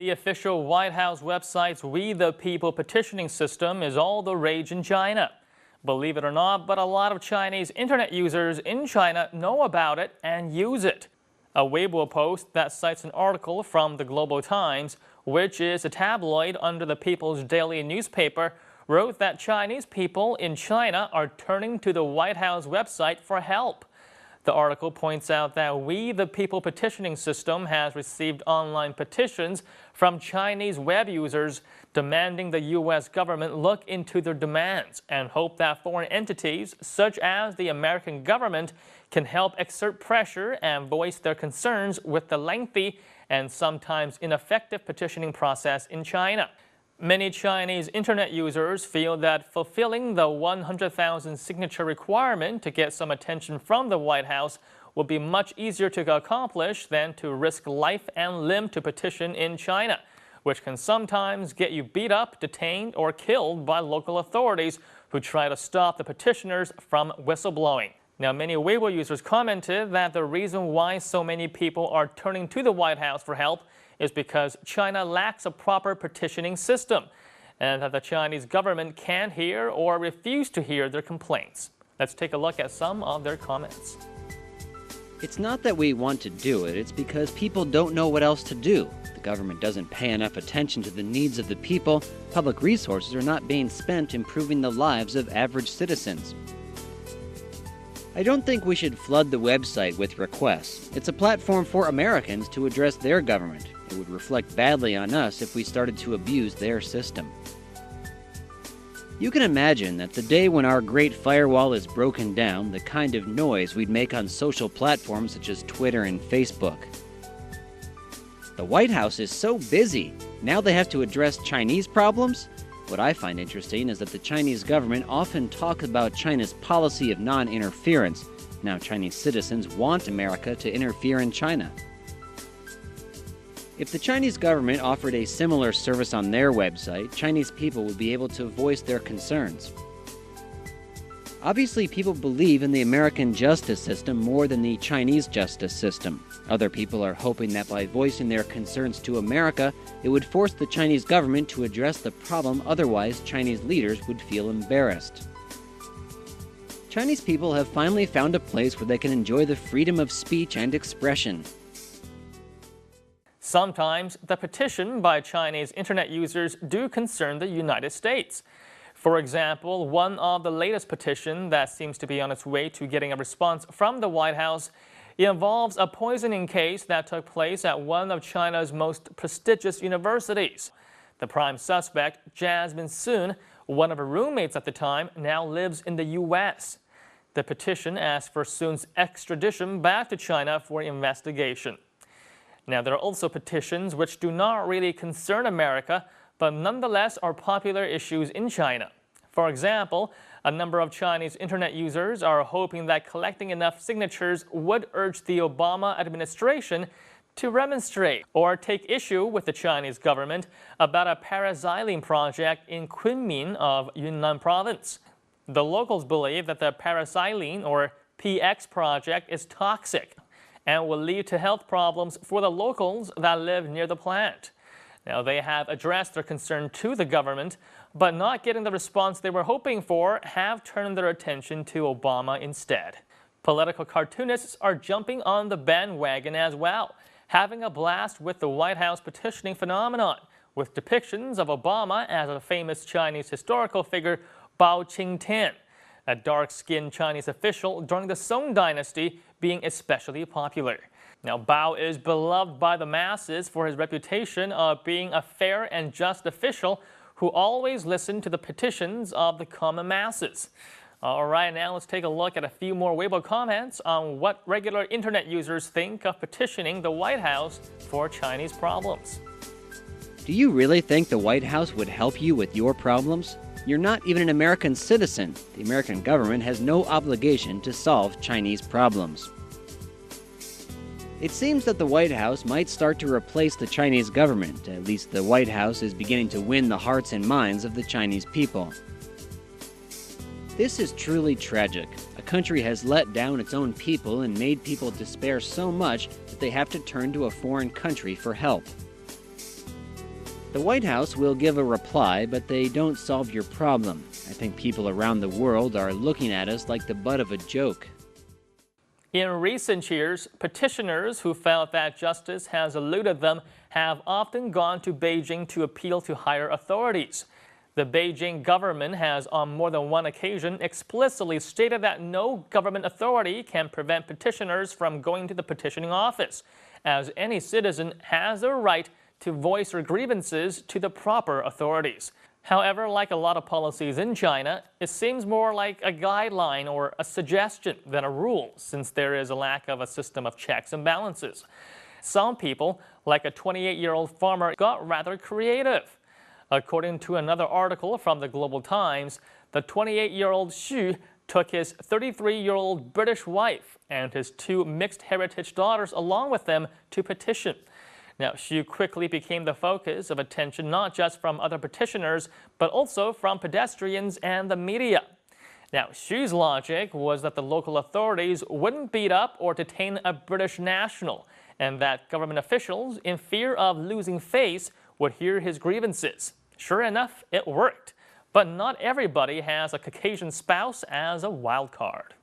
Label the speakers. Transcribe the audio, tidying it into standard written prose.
Speaker 1: The official White House website's We the People petitioning system is all the rage in China. Believe it or not, but a lot of Chinese internet users in China know about it and use it. A Weibo post that cites an article from the Global Times, which is a tabloid under the People's daily newspaper, wrote that Chinese people in China are turning to the White House website for help. The article points out that We the People petitioning system has received online petitions from Chinese web users demanding the U.S. government look into their demands and hope that foreign entities, such as the American government, can help exert pressure and voice their concerns with the lengthy and sometimes ineffective petitioning process in China. Many Chinese internet users feel that fulfilling the 100,000 signature requirement to get some attention from the White House will be much easier to accomplish than to risk life and limb to petition in China, which can sometimes get you beat up, detained, or killed by local authorities who try to stop the petitioners from whistleblowing. Now, many Weibo users commented that the reason why so many people are turning to the White House for help is because China lacks a proper petitioning system, and that the Chinese government can't hear or refuse to hear their complaints. Let's take a look at some of their comments.
Speaker 2: It's not that we want to do it, it's because people don't know what else to do. The government doesn't pay enough attention to the needs of the people. Public resources are not being spent improving the lives of average citizens. I don't think we should flood the website with requests. It's a platform for Americans to address their government. It would reflect badly on us if we started to abuse their system. You can imagine that the day when our great firewall is broken down, the kind of noise we'd make on social platforms such as Twitter and Facebook. The White House is so busy. Now they have to address Chinese problems? What I find interesting is that the Chinese government often talks about China's policy of non-interference. Now Chinese citizens want America to interfere in China. If the Chinese government offered a similar service on their website, Chinese people would be able to voice their concerns. Obviously, people believe in the American justice system more than the Chinese justice system. Other people are hoping that by voicing their concerns to America, it would force the Chinese government to address the problem, otherwise Chinese leaders would feel embarrassed. Chinese people have finally found a place where they can enjoy the freedom of speech and expression.
Speaker 1: Sometimes the petition by Chinese internet users do concern the United States. For example, one of the latest petitions that seems to be on its way to getting a response from the White House involves a poisoning case that took place at one of China's most prestigious universities. The prime suspect, Jasmine Sun, one of her roommates at the time, now lives in the U.S. The petition asks for Sun's extradition back to China for investigation. Now, there are also petitions which do not really concern America, but nonetheless are popular issues in China. For example, a number of Chinese internet users are hoping that collecting enough signatures would urge the Obama administration to remonstrate or take issue with the Chinese government about a paraxylene project in Kunming of Yunnan province. The locals believe that the paraxylene, or PX project, is toxic and will lead to health problems for the locals that live near the plant. Now, they have addressed their concern to the government, but not getting the response they were hoping for, have turned their attention to Obama instead. Political cartoonists are jumping on the bandwagon as well, having a blast with the White House petitioning phenomenon, with depictions of Obama as a famous Chinese historical figure, Bao Qingtian, a dark-skinned Chinese official during the Song dynasty, being especially popular. Now, Bao is beloved by the masses for his reputation of being a fair and just official who always listened to the petitions of the common masses. All right, now let's take a look at a few more Weibo comments on what regular internet users think of petitioning the White House for Chinese problems.
Speaker 2: Do you really think the White House would help you with your problems? You're not even an American citizen. The American government has no obligation to solve Chinese problems. It seems that the White House might start to replace the Chinese government. At least the White House is beginning to win the hearts and minds of the Chinese people. This is truly tragic. A country has let down its own people and made people despair so much that they have to turn to a foreign country for help. The White House will give a reply, but they don't solve your problem. I think people around the world are looking at us like the butt of a joke.
Speaker 1: In recent years, petitioners who felt that justice has eluded them have often gone to Beijing to appeal to higher authorities. The Beijing government has on more than one occasion explicitly stated that no government authority can prevent petitioners from going to the petitioning office, as any citizen has a right to voice their grievances to the proper authorities. However, like a lot of policies in China, it seems more like a guideline or a suggestion than a rule, since there is a lack of a system of checks and balances. Some people, like a 28-year-old farmer, got rather creative. According to another article from the Global Times, the 28-year-old Xu took his 33-year-old British wife and his 2 mixed heritage daughters along with them to petition. Now, Xu quickly became the focus of attention not just from other petitioners, but also from pedestrians and the media. Now, Xu's logic was that the local authorities wouldn't beat up or detain a British national, and that government officials, in fear of losing face, would hear his grievances. Sure enough, it worked. But not everybody has a Caucasian spouse as a wild card.